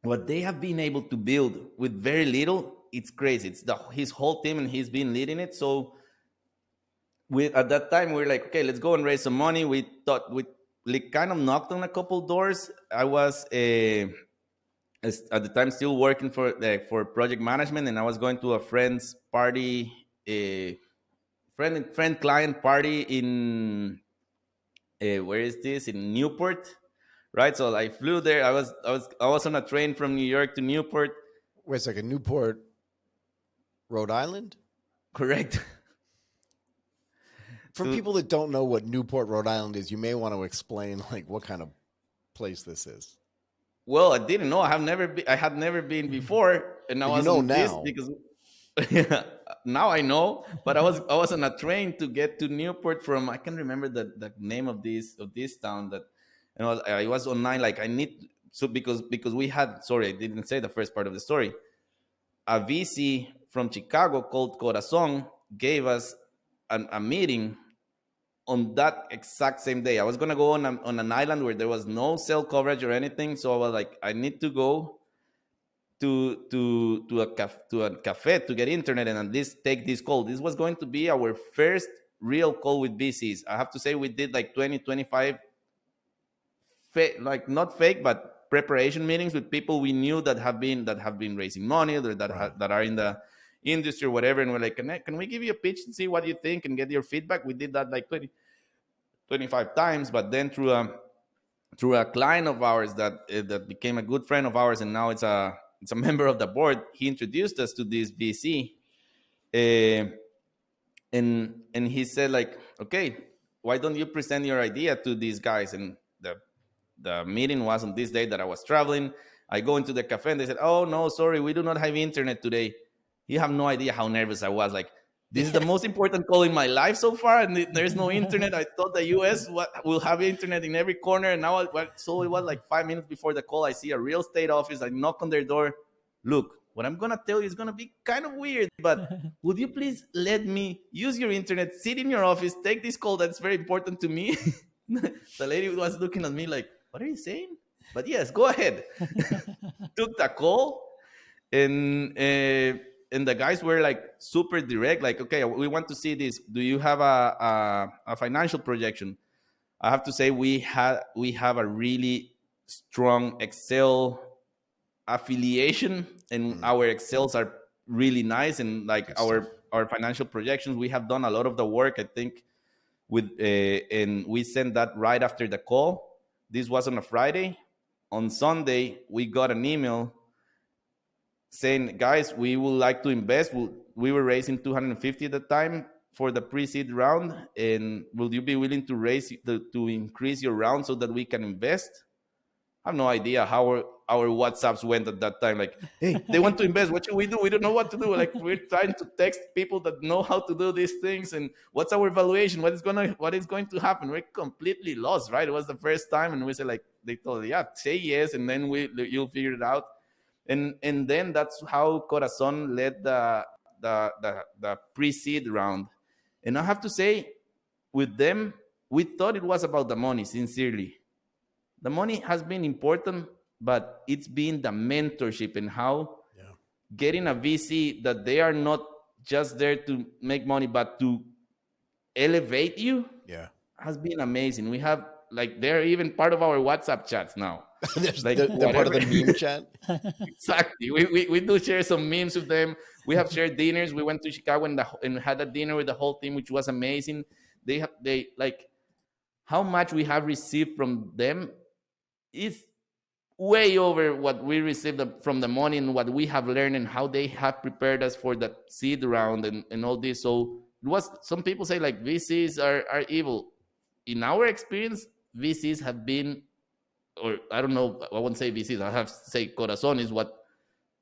What they have been able to build with very little, it's crazy. It's his whole team, and he's been leading it. So at that time, we were like, okay, let's go and raise some money. We thought we kind of knocked on a couple doors. I was at the time still working for project management, and I was going to a friend's party, a friend client party in where is this, in Newport. Right, so I flew there. I was on a train from New York to Newport. Wait a second, Newport, Rhode Island? Correct. For people that don't know what Newport, Rhode Island is, you may want to explain like what kind of place this is. Well, I didn't know. I had never been before, and I was on now because now I know. But I was on a train to get to Newport from, I can't remember the name of this town that. And I was online, like, I need, so because we had, sorry, I didn't say the first part of the story. A VC from Chicago called Corazon gave us a meeting on that exact same day. I was going to go on an island where there was no cell coverage or anything. So I was like, I need to go to a cafe to get internet and at least take this call. This was going to be our first real call with VCs. I have to say we did like 20, 25 like not fake but preparation meetings with people we knew that have been raising money or that are in the industry or whatever, and we're like, can we give you a pitch and see what you think and get your feedback? We did that like 25 times, but then through a client of ours that became a good friend of ours, and now it's a member of the board. He introduced us to this VC, and he said, like, okay, why don't you present your idea to these guys? And the meeting was on this day that I was traveling. I go into the cafe and they said, oh, no, sorry, we do not have internet today. You have no idea how nervous I was. Like, this is the most important call in my life so far, and there's no internet. I thought the US will have internet in every corner, and now so it was like 5 minutes before the call. I see a real estate office. I knock on their door. Look, what I'm gonna tell you is gonna be kind of weird, but would you please let me use your internet, sit in your office, take this call that's very important to me? The lady was looking at me like, what are you saying? But yes, go ahead. Took the call, and the guys were like super direct, like, okay, we want to see this. Do you have a financial projection? I have to say we have a really strong Excel affiliation, and our Excels are really nice, and like Good stuff. our financial projections, we have done a lot of the work, I think, with and we sent that right after the call. This was on a Friday. On Sunday, we got an email saying, guys, we would like to invest. We were raising 250 at the time for the pre-seed round, and will you be willing to to increase your round so that we can invest? I have no idea how our WhatsApps went at that time. Like, hey, they want to invest. What should we do? We don't know what to do. Like, we're trying to text people that know how to do these things. And what's our valuation? What is going to happen? We're completely lost, right? It was the first time, and we said, like, they told, yeah, say yes, and then you'll figure it out. And then that's how Corazon led the pre-seed round. And I have to say, with them, we thought it was about the money, sincerely. The money has been important, but it's been the mentorship and how getting a VC that they are not just there to make money, but to elevate you has been amazing. We have, like, they're even part of our WhatsApp chats now. Like, they're part of the meme chat. Exactly. We do share some memes with them. We have shared dinners. We went to Chicago and had a dinner with the whole team, which was amazing. They like, how much we have received from them is way over what we received from the money, and what we have learned and how they have prepared us for that seed round and all this. So it was, some people say like VCs are evil. In our experience, VCs have been, or I don't know, I won't say VCs, I have to say Corazon is what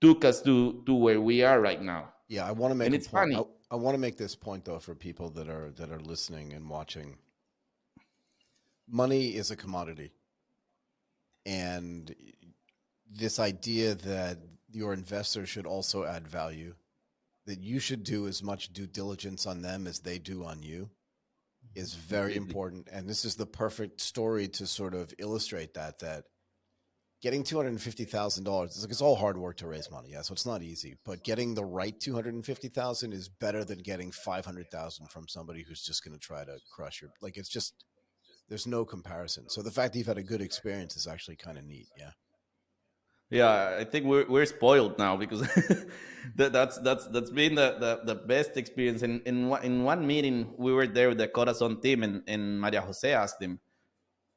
took us to where we are right now. Yeah, I want to make and a it's point. funny. I want to make this point though for people that are listening and watching. Money is a commodity. And this idea that your investor should also add value, that you should do as much due diligence on them as they do on you, is very important. And this is the perfect story to sort of illustrate that getting $250,000, it's all hard work to raise money. Yeah, so it's not easy, but getting the right $250,000 is better than getting $500,000 from somebody who's just going to try to crush your, like, it's just, there's no comparison. So the fact that you've had a good experience is actually kind of neat. Yeah, I think we're spoiled now, because that's been the best experience. In one meeting, we were there with the Corazon team, and Maria Jose asked them,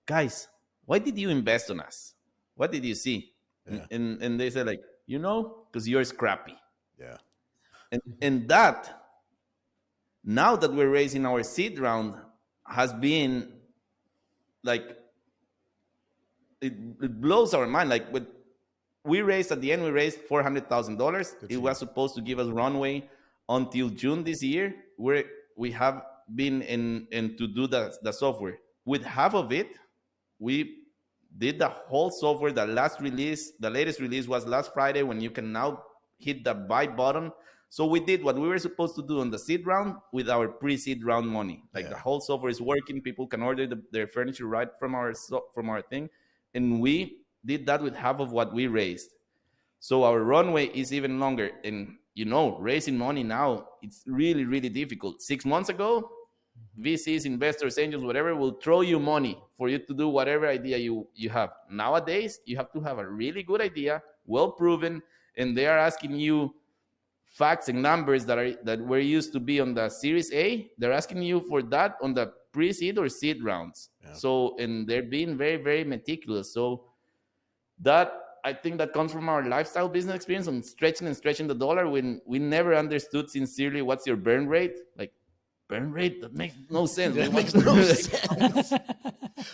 guys, why did you invest on us? What did you see? Yeah. And they said, like, because you're scrappy. Yeah. And that, now that we're raising our seed round, has been like, it blows our mind. Like, we raised at the end, we raised $400,000. It was supposed to give us runway until June this year, where we have been in to do the software. With half of it, we did the whole software. The latest release was last Friday, when you can now hit the buy button. So we did what we were supposed to do on the seed round with our pre-seed round money. Like, the whole software is working. People can order their furniture right from our thing. And we did that with half of what we raised. So our runway is even longer. And, raising money now, it's really, really difficult. 6 months ago, VCs, investors, angels, whatever, will throw you money for you to do whatever idea you have. Nowadays, you have to have a really good idea, well proven, and they are asking you facts and numbers that were used to be on the Series A. They're asking you for that on the pre-seed or seed rounds. Yeah. So, and they're being very, very meticulous. So that, I think that comes from our lifestyle business experience on stretching the dollar, when we never understood sincerely what's your burn rate. Like, burn rate? That makes no sense. That makes no sense.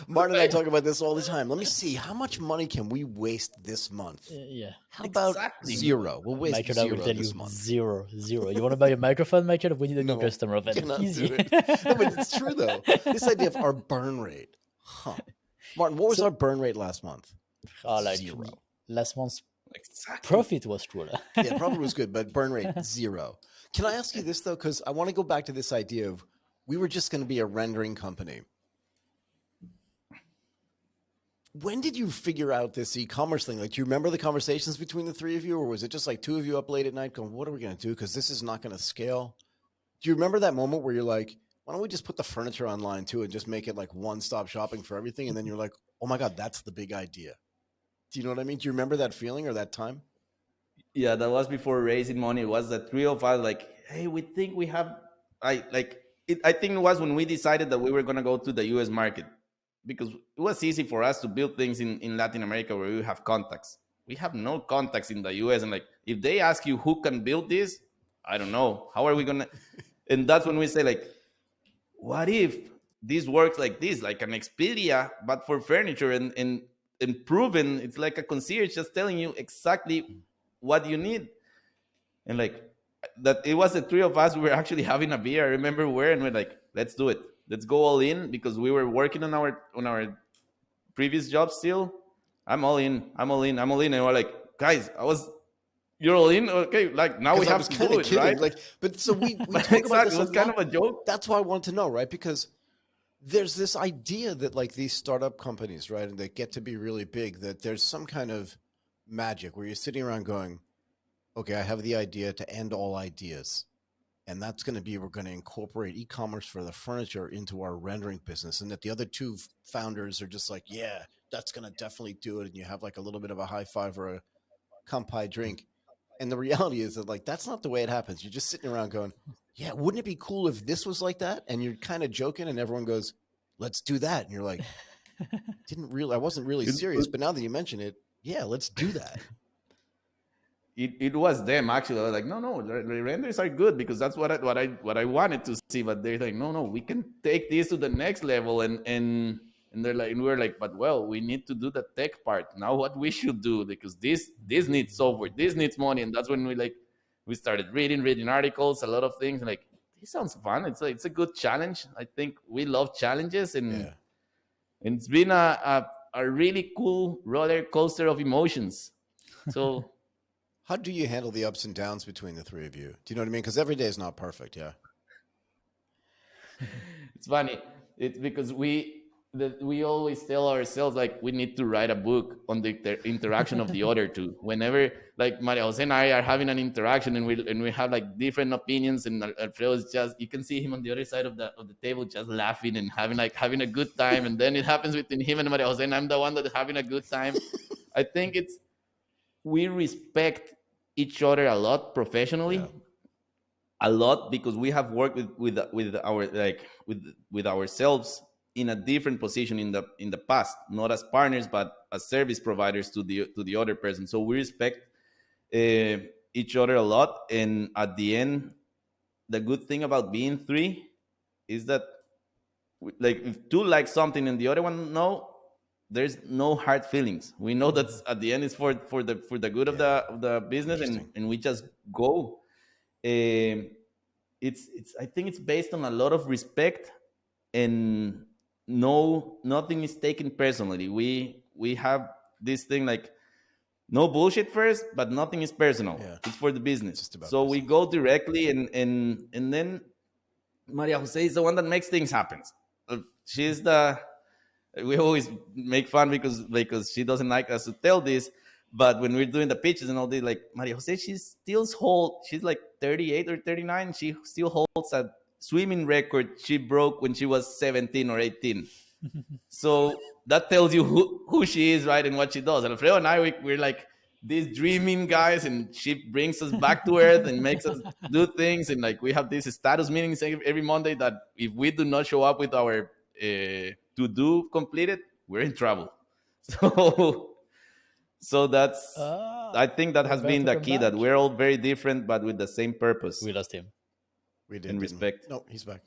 Martin and I talk about this all the time. Let me see, how much money can we waste this month? Yeah. How about zero? We'll waste Michael, zero I will tell this you month. Zero. You want to buy a microphone, Michael? We need a new customer of it. Easy. Do it. No, but it's true though. This idea of our burn rate. Martin, what was our burn rate last month? Like zero. Last month, Exactly. Profit was true. Yeah, profit was good, but burn rate 0. Can I ask you this though? Because I want to go back to this idea of we were just going to be a rendering company. When did you figure out this e-commerce thing? Like, do you remember the conversations between the three of you, or was it just like two of you up late at night going, what are we going to do? Because this is not going to scale. Do you remember that moment where you're like, why don't we just put the furniture online too and just make it like one-stop shopping for everything? And then you're like, oh my God, that's the big idea. Do you know what I mean? Do you remember that feeling or that time? Yeah, that was before raising money. It was the three of us like, hey, we think we have. I think it was when we decided that we were gonna go to the U.S. market, because it was easy for us to build things in Latin America where we have contacts. We have no contacts in the U.S. and like, if they ask you who can build this, I don't know. How are we gonna? And that's when we say like, what if this works like this, like an Expedia, but for furniture and proven? It's like a concierge just telling you exactly what you need. And like that, it was the three of us. We were actually having a beer. I remember where, and we're like, let's do it. Let's go all in, because we were working on our previous job still. I'm all in. I'm all in. I'm all in. And we're like, guys, you're all in, okay? Like now we have to do it, kidding. right? Like, but so we talk about Exactly. this. It was kind of a joke. That's why I want to know, right? Because there's this idea that like these startup companies, right, and they get to be really big, that there's some kind of magic where you're sitting around going, okay, I have the idea to end all ideas. And that's going to be, we're going to incorporate e-commerce for the furniture into our rendering business. And that the other two founders are just like, yeah, that's going to definitely do it. And you have like a little bit of a high five or a kampai drink. And the reality is that like, that's not the way it happens. You're just sitting around going, yeah, wouldn't it be cool if this was like that? And you're kind of joking and everyone goes, let's do that. And you're like, I wasn't really serious, but now that you mention it, yeah, let's do that. It was them actually. I was like, no, the renders are good, because that's what I wanted to see. But they're like, no, we can take this to the next level, and they're like, and we're like, but well, we need to do the tech part now. What we should do, because this needs software, this needs money, and that's when we started reading articles, a lot of things. Like, this sounds fun. It's a good challenge. I think we love challenges, and it's been a really cool roller coaster of emotions. So. How do you handle the ups and downs between the three of you? Do you know what I mean? Because every day is not perfect. Yeah. It's funny. It's because we always tell ourselves like we need to write a book on the interaction of the other two. Whenever like Maria Jose and I are having an interaction and we have like different opinions, and Alfredo is just, you can see him on the other side of the table just laughing and having a good time. And then it happens between him and Maria Jose, and I'm the one that's having a good time. I think we respect each other a lot professionally, a lot, because we have worked with our like with ourselves in a different position in the past, not as partners but as service providers to the other person. So we respect each other a lot. And at the end, the good thing about being three is that like if two like something and the other one no, there's no hard feelings. We know that at the end it's for the good of the business, and we just go. It's I think it's based on a lot of respect, and nothing is taken personally. We have this thing like no bullshit first, but nothing is personal. It's for the business. So we go directly, and then Maria Jose is the one that makes things happen. She's we always make fun because she doesn't like us to tell this, but when we're doing the pitches and all this, like Maria Jose, she's like 38 or 39. She still holds a swimming record she broke when she was 17 or 18. So that tells you who she is, right, and what she does. And Alfredo and I, we're like these dreaming guys, and she brings us back to earth and makes us do things. And like we have these status meetings every Monday that if we do not show up with our to do completed, we're in trouble. So that's I think that has been the key, that we're all very different but with the same purpose. We lost him. We did. And respect. No, he's back.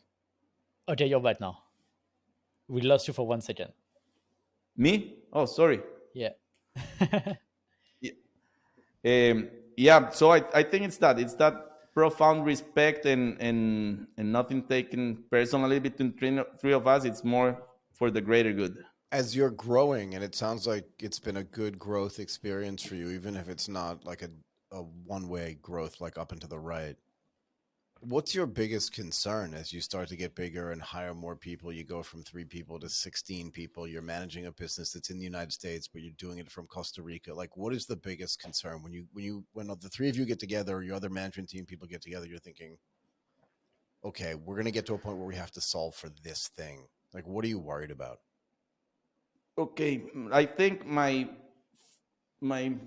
Okay, you're back now. We lost you for 1 second. Me? Oh, sorry. Yeah. Yeah. So I think it's that profound respect and nothing taken personally between three of us. It's more for the greater good. as you're growing, and it sounds like it's been a good growth experience for you, even if it's not like a one-way growth, like up and to the right. What's your biggest concern as you start to get bigger and hire more people? You go from 3 people to 16 people. You're managing a business that's in the United States, but you're doing it from Costa Rica. Like, what is the biggest concern when the 3 of you get together, or your other management team people get together? You're thinking, okay, we're going to get to a point where we have to solve for this thing. Like, what are you worried about? Okay, I think my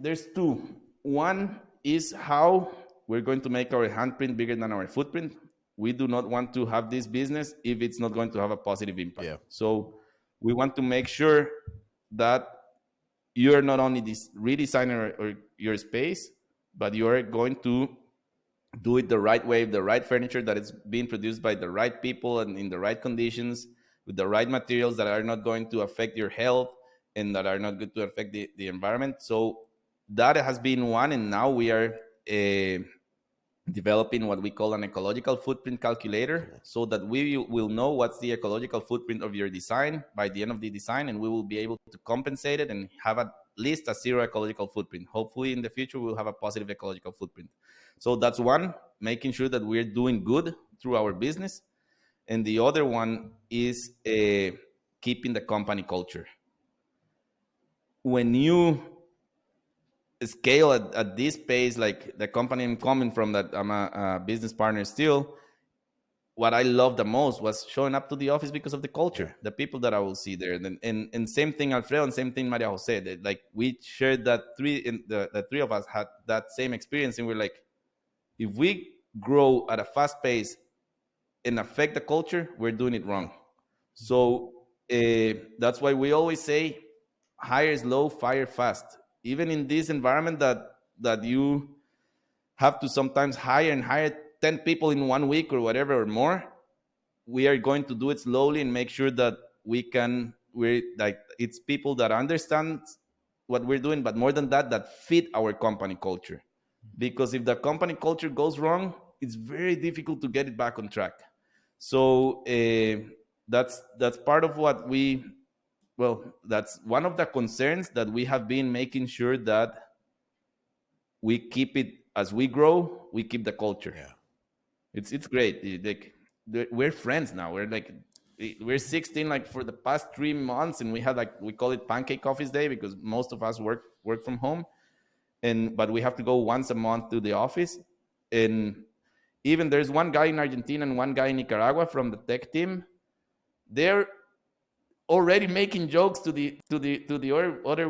there's two. One is how we're going to make our handprint bigger than our footprint. We do not want to have this business if it's not going to have a positive impact. Yeah. So we want to make sure that you're not only this redesigner or your space, but you are going to do it the right way, the right furniture that is being produced by the right people and in the right conditions, with the right materials that are not going to affect your health and that are not going to affect the environment. So that has been one, and now we are developing what we call an ecological footprint calculator, so that we will know what's the ecological footprint of your design by the end of the design, and we will be able to compensate it and have at least a 0 ecological footprint. Hopefully in the future we'll have a positive ecological footprint. So that's one, making sure that we're doing good through our business. And the other one is keeping the company culture. When you scale at this pace, like the company I'm coming from, that I'm a business partner still, what I loved the most was showing up to the office because of the culture, the people that I will see there. And same thing Alfredo, and same thing Maria Jose. That, like, we shared that the 3 of us had that same experience, and we're like, if we grow at a fast pace and affect the culture, we're doing it wrong. So that's why we always say, hire slow, fire fast. Even in this environment that you have to sometimes hire 10 people in 1 week or whatever or more, we are going to do it slowly and make sure that we're like, it's people that understand what we're doing, but more than that, that fit our company culture. Because if the company culture goes wrong, it's very difficult to get it back on track. So that's part of what that's one of the concerns that we have been making sure that we keep it. As we grow, we keep the culture. Yeah. It's great. Like, we're friends now. We're 16 like for the past 3 months, and we had, like, we call it Pancake Office Day because most of us work from home, but we have to go once a month to the office. And even there's one guy in Argentina and one guy in Nicaragua from the tech team. They're already making jokes to the other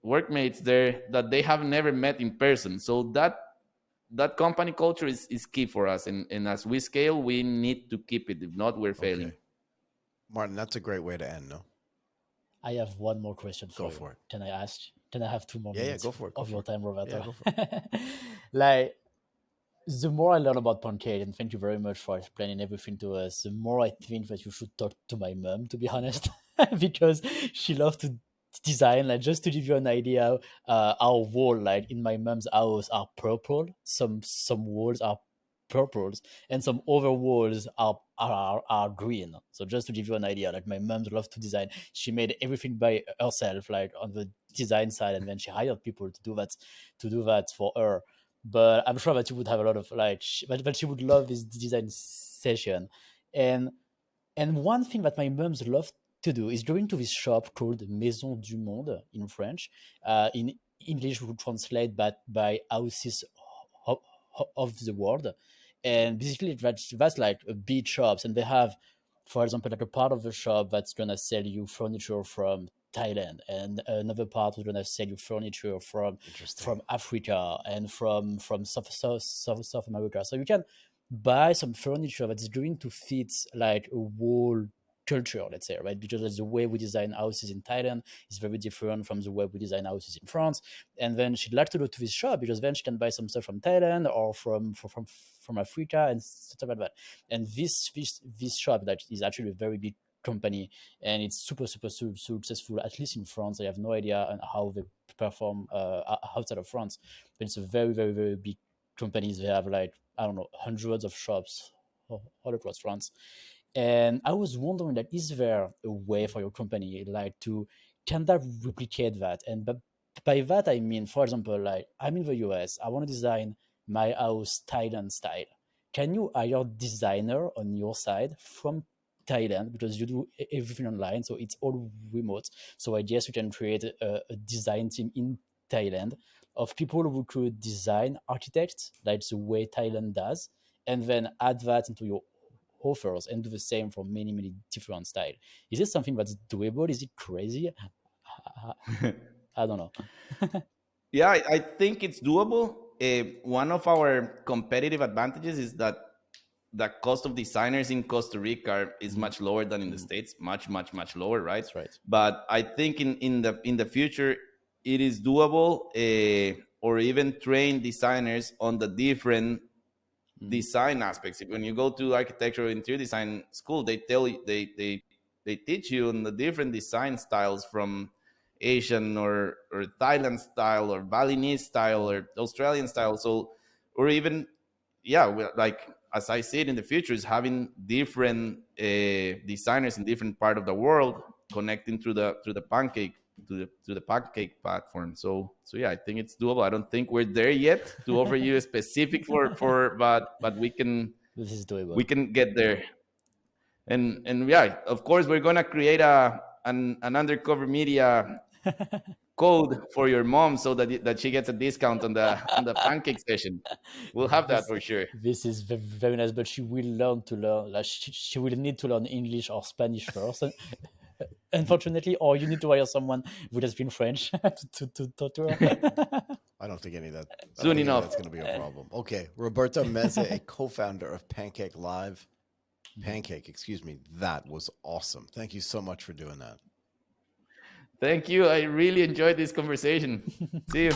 workmates there that they have never met in person. So that company culture is key for us, and as we scale, we need to keep it. If not, we're failing. Okay. Martin, that's a great way to end, no? I have one more question for Go you. for it. Can I ask? Can I have 2 more Yeah, minutes go for it. Go of for your it. time, Roberto? Yeah, go for it. Like, the more I learn about Pancake, and thank you very much for explaining everything to us, the more I think that you should talk to my mom, to be honest, because she loves to design. Like, just to give you an idea, our wall, like in my mom's house, are purple. Some walls are purples, and some other walls are green. So just to give you an idea, like, my mom loves to design. She made everything by herself, like on the design side, and then she hired people to do that for her. But I'm sure that you would have a lot of, like, but she would love this design session. And one thing that my moms love to do is going to this shop called Maison du Monde in French. In English, we would translate that by houses of the world. And basically, that's like a big shops, and they have, for example, like a part of the shop that's gonna sell you furniture from Thailand, and another part is gonna sell you furniture from Africa and from South America. So you can buy some furniture that is going to fit like a whole culture, let's say, right? Because the way we design houses in Thailand is very different from the way we design houses in France. And then she'd like to go to this shop because then she can buy some stuff from Thailand or from Africa and stuff like that. And this shop that is actually a very big company, and it's super successful, at least in France. I have no idea on how they perform outside of France, but it's a very big company. They have, like, I don't know, hundreds of shops all across France. And I was wondering that is there a way for your company like to can that replicate that? And by that I mean, for example, like I'm in the US, I want to design my house Thailand style. Can you hire designer on your side from Thailand because you do everything online, so it's all remote. So I guess you can create a design team in Thailand of people who could design architects like the way Thailand does, and then add that into your offers and do the same for many many different styles. Is this something that's doable? Is it crazy? I don't know. Yeah, I think it's doable. One of our competitive advantages is that the cost of designers in Costa Rica is much lower than in the States, much lower, right? That's right. But I think in the future it is doable, or even train designers on the different design aspects. When you go to architectural interior design school, they tell you they teach you on the different design styles from Asian or Thailand style or Balinese style or Australian style. So, or even like as I see it in the future, is having different designers in different part of the world connecting through the Pancake to the Pancake platform. So yeah, I think it's doable. I don't think we're there yet to offer you a specific for but This is doable. we can get there. And yeah, of course we're gonna create an undercover media code for your mom so that she gets a discount on the pancake session. We'll have that for sure. This is very nice, but she will learn. Like she will need to learn English or Spanish first. Unfortunately, or you need to hire someone who has been French to talk to her. I don't think any of that. Soon enough. That's going to be a problem. Okay, Roberto Meza, a co-founder of Pancake Live. Pancake, excuse me. That was awesome. Thank you so much for doing that. Thank you. I really enjoyed this conversation. See you.